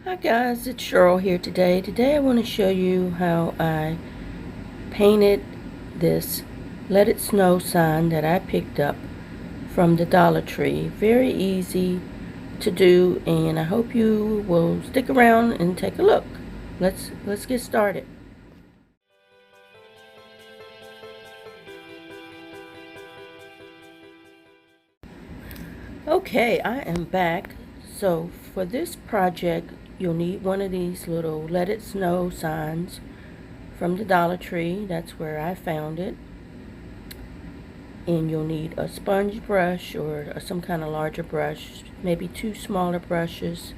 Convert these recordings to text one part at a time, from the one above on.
Hi guys, it's Cheryl here today. Today I want to show you how I painted this Let It Snow sign that I picked up from the Dollar Tree. Very easy to do, and I hope you will stick around and take a look. Let's get started. Okay, I am back. So for this project, you'll need one of these little Let It Snow signs from the Dollar Tree. That's where I found it. And you'll need a sponge brush or some kind of larger brush, maybe two smaller brushes.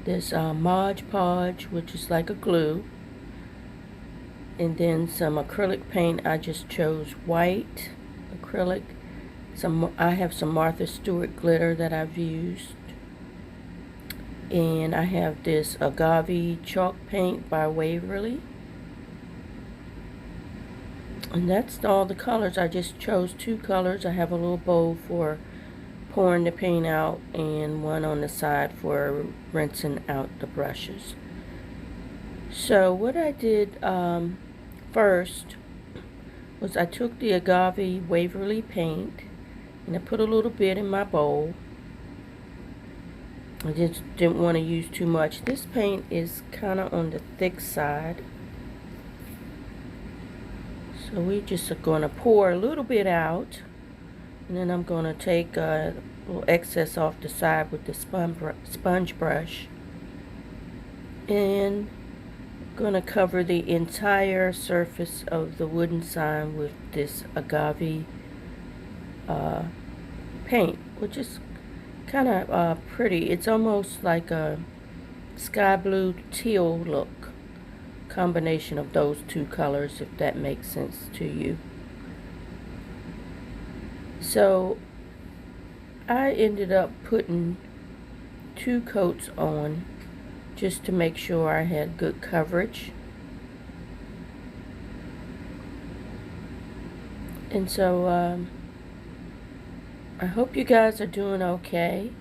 This Modge Podge, which is like a glue, and then some acrylic paint. I just chose white acrylic. I have some Martha Stewart glitter that I've used, and I have this Agave chalk paint by Waverly. And that's all the colors. I just chose two colors. I have a little bowl for pouring the paint out and one on the side for rinsing out the brushes. So what I did first was I took the Agave Waverly paint and I put a little bit in my bowl. I just didn't want to use too much. This paint is kind of on the thick side. So we just are going to pour a little bit out, and then I'm going to take a little excess off the side with the sponge brush, and going to cover the entire surface of the wooden sign with this Agave paint, which is kind of pretty. It's almost like a sky blue teal look. Combination of those two colors, if that makes sense to you. So I ended up putting two coats on just to make sure I had good coverage. And so I hope you guys are doing okay.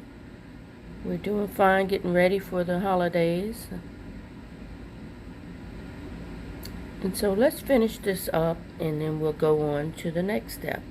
We're doing fine, getting ready for the holidays. And so let's finish this up, and then we'll go on to the next step.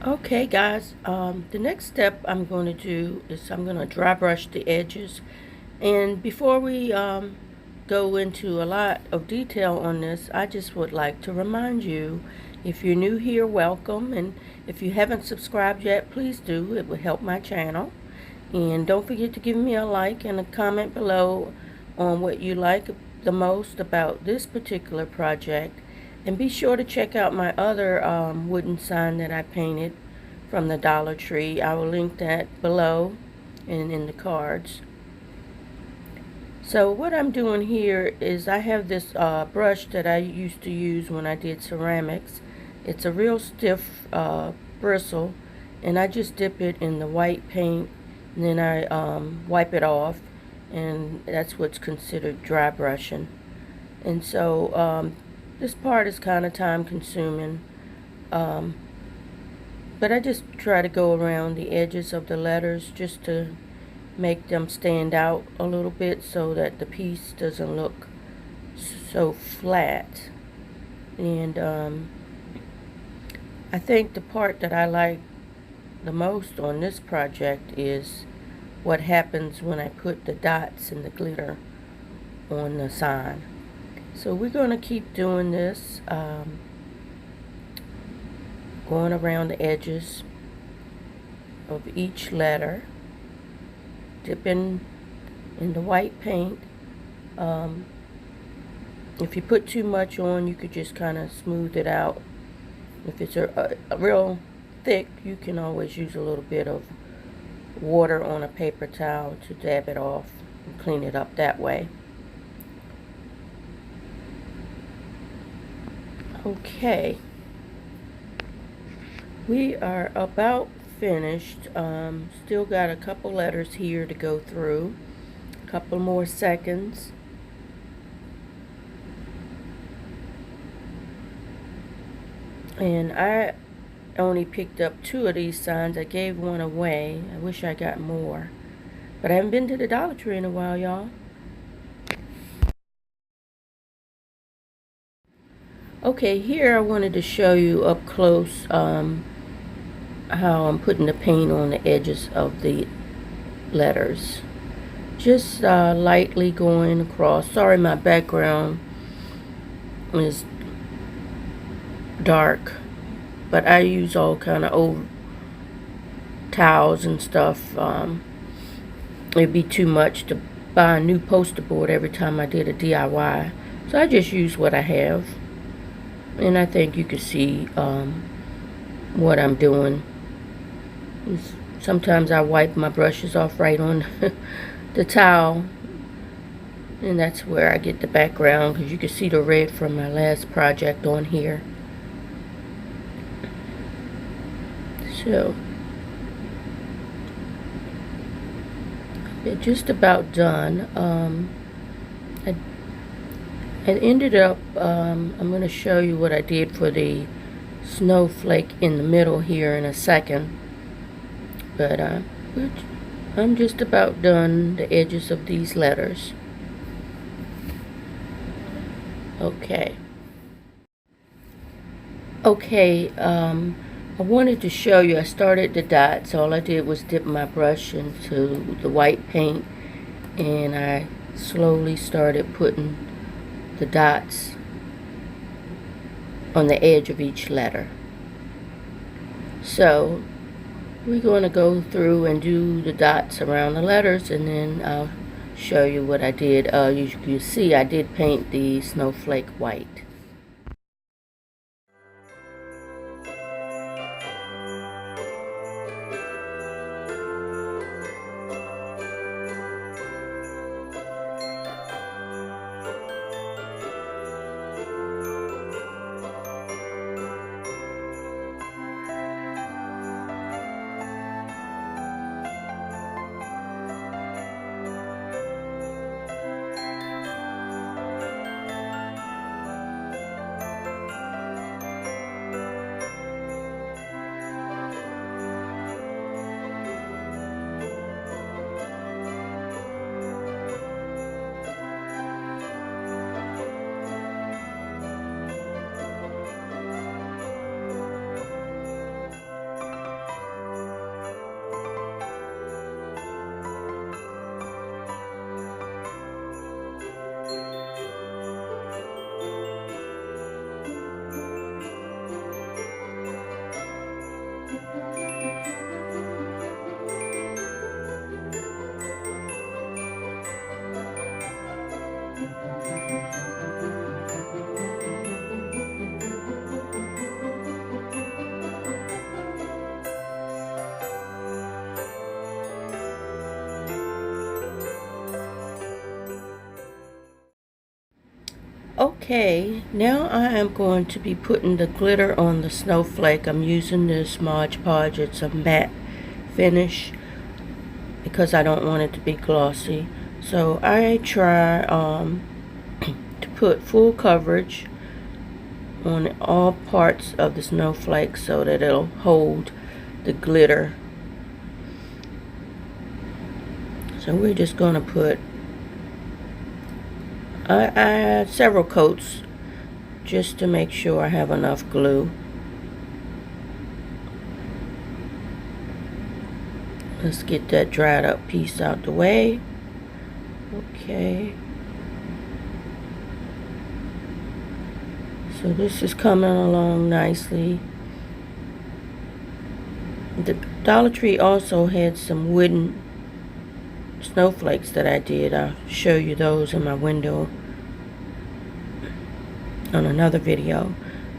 Okay guys, the next step I'm going to do is I'm going to dry brush the edges. And before we go into a lot of detail on this, I just would like to remind you, if you're new here, welcome, and if you haven't subscribed yet, please do. It would help my channel. And don't forget to give me a like and a comment below on what you like the most about this particular project. And be sure to check out my other wooden sign that I painted from the Dollar Tree. I will link that below and in the cards. So what I'm doing here is I have this brush that I used to use when I did ceramics. It's a real stiff bristle, and I just dip it in the white paint, and then I wipe it off, and that's what's considered dry brushing. And so this part is kind of time consuming, but I just try to go around the edges of the letters just to make them stand out a little bit so that the piece doesn't look so flat. And I think the part that I like the most on this project is what happens when I put the dots and the glitter on the sign. So we're going to keep doing this, going around the edges of each letter, dipping in the white paint. If you put too much on, you could just kind of smooth it out. If it's a real thick, you can always use a little bit of water on a paper towel to dab it off and clean it up that way. Okay, We are about finished. Still got a couple letters here to go through. A couple more seconds. And I only picked up 2 of these signs. I gave one away. I wish I got more. But I haven't been to the Dollar Tree in a while, y'all. Okay, here I wanted to show you up close how I'm putting the paint on the edges of the letters. Just lightly going across. Sorry, my background is dark, but I use all kind of old towels and stuff. It'd be too much to buy a new poster board every time I did a DIY, so I just use what I have. And I think you can see what I'm doing. Sometimes I wipe my brushes off right on the towel, and that's where I get the background, because you can see the red from my last project on here. So it's just about done. I ended up, I'm going to show you what I did for the snowflake in the middle here in a second. But I'm just about done the edges of these letters. Okay. I wanted to show you, I started the dots. All I did was dip my brush into the white paint, and I slowly started putting the dots on the edge of each letter. So we're going to go through and do the dots around the letters, and then I'll show you what I did. You can see I did paint the snowflake white. Okay, now I am going to be putting the glitter on the snowflake. I'm using this Modge Podge. It's a matte finish because I don't want it to be glossy. So I try to put full coverage on all parts of the snowflake so that it'll hold the glitter. So we're just going to put I add several coats just to make sure I have enough glue. Let's get that dried up piece out the way. Okay. So this is coming along nicely. The Dollar Tree also had some wooden snowflakes that I did. I'll show you those in my window on another video.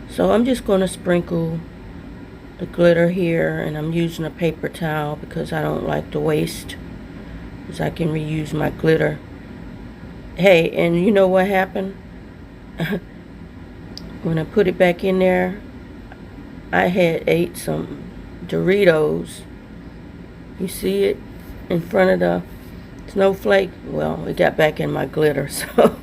So I'm just going to sprinkle the glitter here, and I'm using a paper towel because I don't like to waste, because I can reuse my glitter. Hey, and you know what happened? When I put it back in there, I had ate some Doritos. You see it in front of the snowflake? Well, it got back in my glitter, so.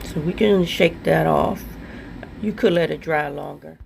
So we can shake that off. You could let it dry longer.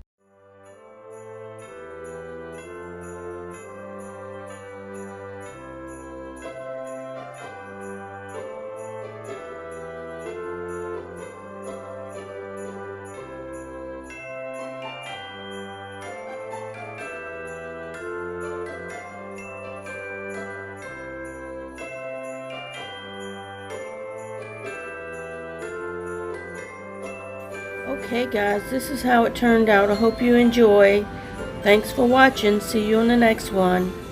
Okay guys, this is how it turned out. I hope you enjoy. Thanks for watching. See you on the next one.